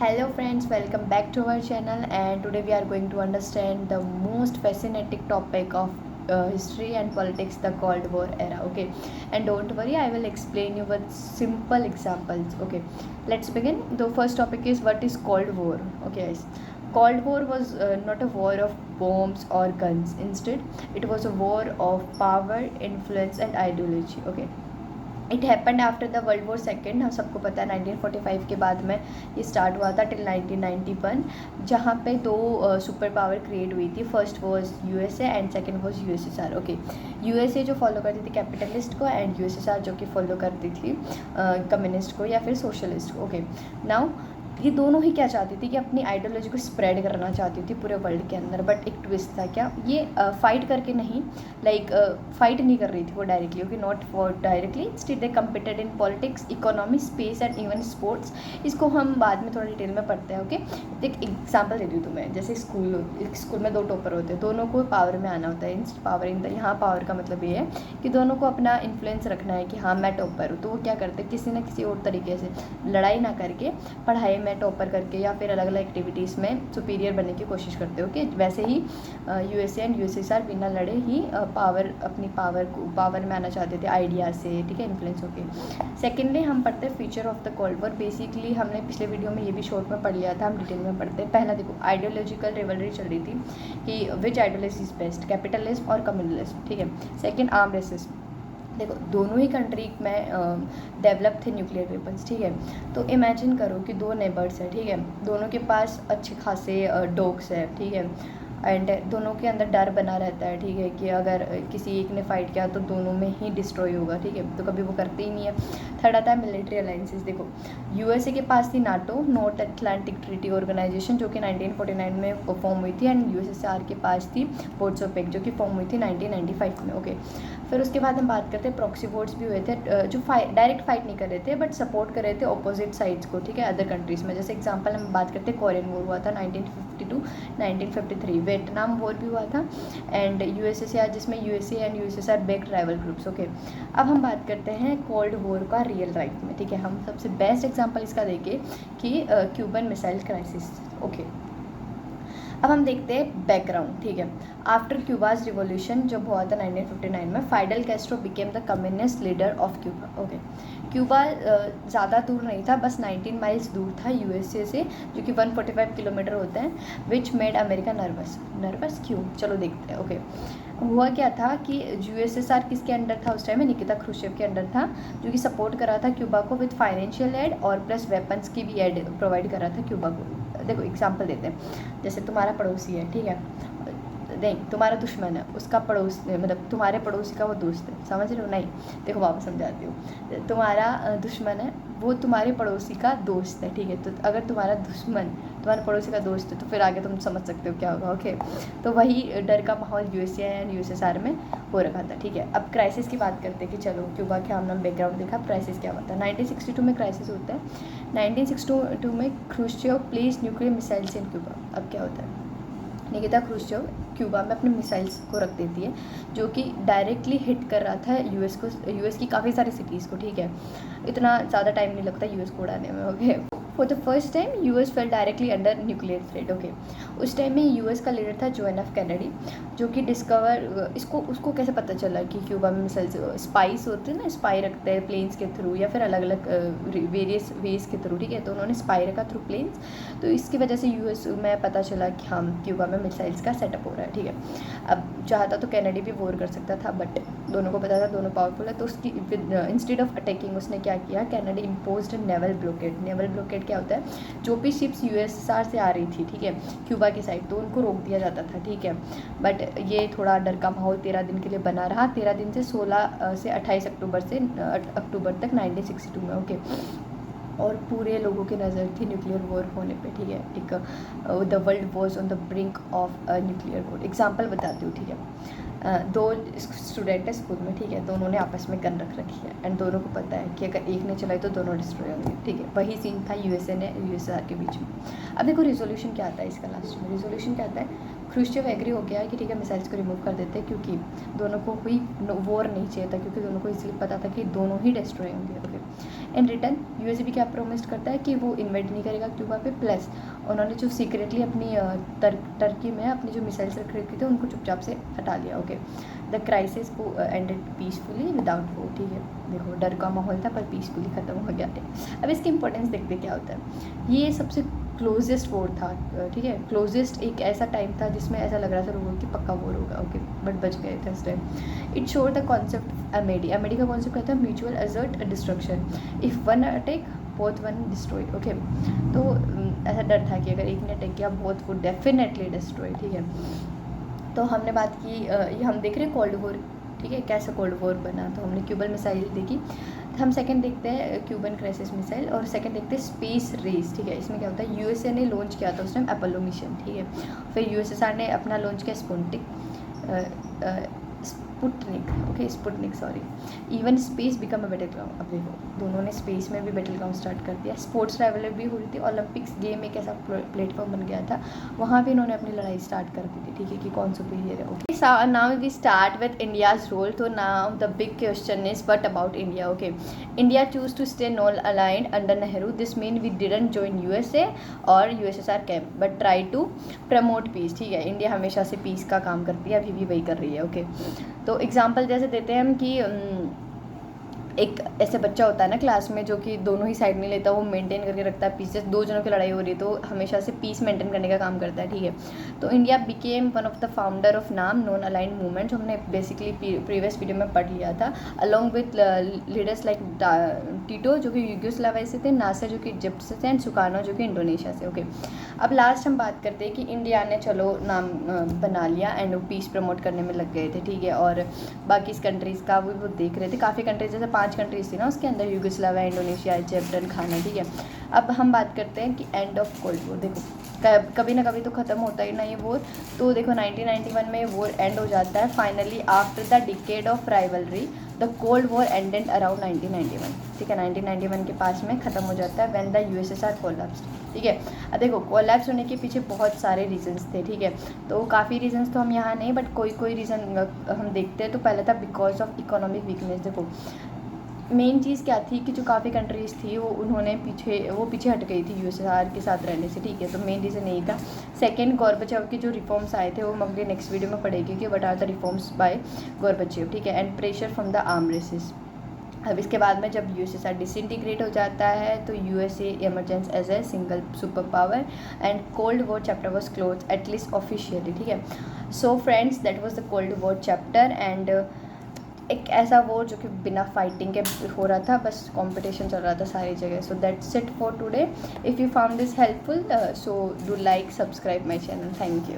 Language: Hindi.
Hello friends, welcome back to our channel, and today we are going to understand the most fascinating topic of history and politics, the Cold War era. Okay, and don't worry, I will explain you with simple examples. Okay, let's begin. The first topic is what is Cold War. Okay guys, Cold War was not a war of bombs or guns. Instead, it was a war of power, influence and ideology. Okay, it happened after the world war second. हम सबको पता है 1945 के बाद में ये स्टार्ट हुआ था टिल 1991, जहाँ पे दो सुपर पावर क्रिएट हुई थी। First was USA and second was USSR. Okay, USA जो फॉलो करती थी कैपिटलिस्ट को, एंड यूएसएसआर जो कि फॉलो करती थी कम्युनिस्ट को या फिर सोशलिस्ट को। ओके, नाउ ये दोनों ही क्या चाहती थी कि अपनी आइडियोलॉजी को स्प्रेड करना चाहती थी पूरे वर्ल्ड के अंदर। बट एक ट्विस्ट था, क्या ये फाइट करके नहीं, फाइट नहीं कर रही थी वो directly. Okay, not for directly, instead they competed in politics, economy, space and even sports. इसको हम बाद में थोड़ा डिटेल में पढ़ते हैं। ओके, एक एग्जाम्पल देती हूँ तुम्हें। जैसे स्कूल में दो टॉपर होते हैं, दोनों को पावर में आना होता है। पावर इन द, यहाँ पावर का मतलब ये है कि दोनों को अपना इन्फ्लुएंस रखना है कि हाँ मैं टॉपर हूँ। तो वो क्या करते हैं, किसी न किसी और तरीके से लड़ाई ना करके, पढ़ाई में टॉपर करके या फिर अलग अलग एक्टिविटीज़ में सुपीरियर बनने की कोशिश करते हो। कि वैसे ही यूएसए एंड यूएसएसआर बिना लड़े ही अपनी पावर में आना चाहते थे आइडिया से, ठीक है, इन्फ्लुएंस होके। सेकेंडली हम पढ़ते हैं feature of the cold war. Basically हमने पिछले वीडियो में ये भी शॉर्ट में पढ़ लिया था, हम डिटेल में पढ़ते हैं। पहला देखो, आइडियोलॉजिकल रिवलरी चल रही थी कि which ideology is best, capitalism और कम्युनलिज्म, ठीक है। Second, arm races. देखो दोनों ही कंट्री में डेवलप थे न्यूक्लियर वेपन्स, ठीक है। तो इमेजिन करो कि दो नेबर्स है, ठीक है, दोनों के पास अच्छे खासे डॉग्स है, ठीक है, एंड दोनों के अंदर डर बना रहता है, ठीक है, कि अगर किसी एक ने फाइट किया तो दोनों में ही डिस्ट्रॉय होगा, ठीक है, तो कभी वो करते ही नहीं है। थर्ड आता है मिलिट्री अलाइंसेस। देखो यूएसए के पास थी NATO, North Atlantic Treaty Organization, जो कि 1949 में फॉर्म हुई थी, एंड यूएसएसआर के पास थी वॉर्सो जो कि फॉर्म हुई थी 1995 में। ओके, फिर उसके बाद हम बात करते हैं प्रॉक्सी वॉर्स भी हुए थे, जो डायरेक्ट फाइट नहीं कर रहे थे बट सपोर्ट कर रहे थे अपोजिट साइड्स को, ठीक है, अदर कंट्रीज़ में। जैसे एग्जांपल हम बात करते हैं कोरियन वॉर हुआ था 1952 1953, वियतनाम वॉर भी हुआ था, एंड यूएसएसआर जिसमें USA and USSR backed rival groups. Okay, अब हम बात करते हैं कोल्ड वॉर का रियल लाइफ में, ठीक है। हम सबसे बेस्ट एग्जांपल इसका देंगे कि क्यूबन मिसाइल क्राइसिस। ओके, अब हम देखते हैं बैकग्राउंड, ठीक है। आफ्टर क्यूबाज रिवॉल्यूशन जब हुआ था 1959 में, Fidel Castro became the communist leader of Cuba. Okay, Cuba ज़्यादा दूर नहीं था, बस 19 माइल्स दूर था यूएसए से, जो कि 145 किलोमीटर होते हैं, विच मेड अमेरिका नर्वस क्यों, चलो देखते हैं। ओके, हुआ क्या था कि यूएसएसआर किसके अंडर था उस टाइम में, निकिता क्रुश्चेव के अंडर था, जो कि सपोर्ट कर रहा था क्यूबा को विद फाइनेंशियल एड और प्लस वेपन्स की भी एड प्रोवाइड कर रहा था क्यूबा को। देखो एग्जांपल देते हैं, जैसे तुम्हारा पड़ोसी है, ठीक है, नहीं तुम्हारा दुश्मन है, उसका पड़ोस मतलब तुम्हारे पड़ोसी का वो दोस्त है, समझ रहे हो? नहीं, देखो वापस समझाती हूँ। तुम्हारा दुश्मन है, वो तुम्हारे पड़ोसी का दोस्त है, ठीक है। तो अगर तुम्हारा दुश्मन तुम्हारे पड़ोसी का दोस्त है तो फिर आगे तुम समझ सकते हो क्या होगा। ओके, तो वही डर का माहौल यूएसए एंड यूएसएसआर में हो रखा था, ठीक है। अब क्राइसिस की बात करते हैं कि चलो क्यूबा के हमने बैकग्राउंड देखा, क्राइसिस क्या होता है। 1962 में क्राइसिस होता है। 1962 में क्रुश्चेव प्लेस न्यूक्लियर मिसाइल्स इन क्यूबा। अब क्या होता है, निकिता क्रुश्चेव क्यूबा में अपने मिसाइल्स को रख देती है, जो कि डायरेक्टली हिट कर रहा था यूएस की काफ़ी सारी सिटीज़ को, ठीक है। इतना ज़्यादा टाइम नहीं लगता यूएस को उड़ाने में। Okay, for the first time US fail directly under nuclear threat. Okay, उस टाइम में यूएस का लीडर था जॉन एफ कैनेडी, जो कि उसको कैसे पता चला कि क्यूबा में मिसाइल्स, स्पाइस होते हैं ना, स्पाई रखते हैं प्लेन्स के थ्रू या फिर अलग अलग वेरियस वेज के थ्रू, ठीक है। तो उन्होंने स्पाई रखा थ्रू प्लेन्स, तो इसकी वजह से यूएस में पता चला कि हाँ क्यूबा में मिसाइल्स का सेटअप हो रहा है, ठीक है। अब चाहता तो कैनेडी भी वॉर कर सकता था, बट दोनों को पता था दोनों पावरफुल है, तो उसकी इंस्टेड ऑफ अटैकिंग उसने क्या किया, Kennedy imposed naval blockade. Naval blockade क्या होता है, जो भी शिप्स यूएसएसआर से आ रही थी, ठीक है, क्यूबा की साइड, तो उनको रोक दिया जाता था, ठीक है। बट ये थोड़ा डर का माहौल 13 दिन के लिए बना रहा, 13 दिन से 16 से 28 अक्टूबर तक 1962 में। ओके, और पूरे लोगों की नज़र थी न्यूक्लियर वॉर होने पे, ठीक है। एक the world was on the brink of nuclear war. Example बताती हूँ, ठीक है। दो स्टूडेंट है स्कूल में, ठीक है, दोनों ने आपस में गन रख रखी है, एंड दोनों को पता है कि अगर एक ने चलाई तो दोनों डिस्ट्रॉय होंगे, ठीक है। वही सीन था यूएसए ने यूएसएसआर के बीच में। अब देखो रिजोल्यूशन क्या आता है इसका, लास्ट में रिजोल्यूशन क्या आता है, क्रुश्चेव एग्री हो गया कि ठीक है मिसाइल्स को रिमूव कर देते हैं, क्योंकि दोनों को कोई वॉर नहीं चाहिए था, क्योंकि दोनों को इसलिए पता था कि दोनों ही डिस्ट्रॉय होंगे। ओके, इन रिटर्न यूएसए भी क्या प्रोमिस करता है कि वो इन्वेड नहीं करेगा क्यूबा पे, प्लस उन्होंने जो सीक्रेटली अपनी टर्की में अपनी जो मिसाइल्स रख रखी थी उनको चुपचाप से हटा लिया। ओके, द क्राइसिस को एंडेड पीसफुली विदाउट वॉर। ठीक है, देखो डर का माहौल था पर पीसफुली ख़त्म हो गया था। अब इसकी इंपॉर्टेंस देखते क्या होता है। ये सबसे क्लोजेस्ट वॉर था, ठीक है, क्लोजेस्ट एक ऐसा टाइम था जिसमें ऐसा लग रहा था लोगों की पक्का वॉर होगा। ओके, बट बच गए थे उस टाइम। इट शोर द कॉन्सेप्ट अमेडी। अमेडी का कॉन्सेप्ट कहता है mutual assert destruction, if one attack both one destroyed. Okay, तो ऐसा डर था कि अगर एक ने अटैक किया बोथ वुड डेफिनेटली डिस्ट्रॉय। ठीक है, तो हमने बात की, ये हम देख रहे हैं कोल्ड वॉर। ठीक है, कैसा कोल्ड वॉर बना, तो हमने क्यूबन मिसाइल देखी। हम सेकंड देखते हैं क्यूबन क्राइसिस मिसाइल, और सेकंड देखते हैं स्पेस रेस। ठीक है, इसमें क्या होता है, यूएसए ने लॉन्च किया था उस टाइम अपोलो मिशन। ठीक है, फिर यूएसएसआर ने अपना लॉन्च किया Sputnik sorry. Even space become a battle ground. अब देखो दोनों ने स्पेस में भी बैटल ग्राउंड स्टार्ट कर दिया। स्पोर्ट्स राइवलरी भी हो रही थी, ओलंपिक्स गेम एक ऐसा प्लेटफॉर्म बन गया था, वहाँ भी इन्होंने अपनी लड़ाई स्टार्ट कर दी थी। ठीक है, कि कौन सुपीरियर है। Okay, now we start with India's role. तो now the big question is what about India. Okay, India choose to stay non aligned under Nehru. This mean we didn't join USA और USSR camp but try to promote peace. ठीक है, इंडिया हमेशा से पीस का काम करती है, अभी भी वही कर रही है। ओके, तो एग्जाम्पल जैसे देते हैं हम कि एक ऐसे बच्चा होता है ना क्लास में जो कि दोनों ही साइड नहीं लेता, वो मेंटेन करके रखता है पीस। जैसे दो जनों की लड़ाई हो रही है तो हमेशा से पीस मेंटेन करने का काम करता है। ठीक है, तो India became one of the founder of नाम नॉन अलाइंड मूवमेंट, हमने बेसिकली प्रीवियस वीडियो में पढ़ लिया था। अलॉन्ग विथ लीडर्स लाइक टीटो जो कि यूगोस्लाविया से थे, नासर जो कि इजिप्ट से थे, एंड सुकार्नो जो कि इंडोनेशिया से। ओके, अब लास्ट हम बात करते हैं कि इंडिया ने चलो नाम बना लिया एंड वो पीस प्रमोट करने में लग गए थे। ठीक है, और बाकी इस कंट्रीज़ का वो देख रहे थे, काफ़ी कंट्रीज जैसे 5 कंट्रीज थी ना उसके अंदर, यूगोस्लाविया, इंडोनेशिया, इजिप्ट एंड घाना। ठीक है, अब हम बात करते हैं कि एंड ऑफ कोल्ड वॉर। देखो कभी ना कभी तो ख़त्म होता ही ना ये वॉर। तो देखो 1991 में वॉर एंड हो जाता है finally after the decade of rivalry. The cold war ended around 1991। ठीक है, 1991 के पास में ख़त्म हो जाता है व्हेन द यूएसएसआर कोलैप्स्ड। ठीक है, अब देखो कोलैप्स होने के पीछे बहुत सारे रीजंस थे। ठीक है, तो काफ़ी रीजंस तो हम यहाँ नहीं, बट कोई रीज़न हम देखते हैं। तो पहला था बिकॉज ऑफ इकोनॉमिक वीकनेस। देखो मेन चीज़ क्या थी कि जो काफ़ी कंट्रीज़ थी वो पीछे हट गई थी यूएसएसआर के साथ रहने से। ठीक है, तो मेन रीज़न यही था। सेकंड, गोरबचेव के जो रिफॉर्म्स आए थे वो हम अगले नेक्स्ट वीडियो में पढ़ेंगे कि what are the reforms by Gorbachev. ठीक है, and pressure from the arm races. अब इसके बाद में जब यूएसएसआर डिसइंटीग्रेट हो जाता है तो USA emergence as a single super power and cold war chapter was close at least officially. ठीक है, so friends that was the cold war chapter, and एक ऐसा वॉर जो कि बिना फाइटिंग के हो रहा था, बस कंपटीशन चल रहा था सारी जगह। So that's it for today. If you found this helpful so do like subscribe my channel. Thank you.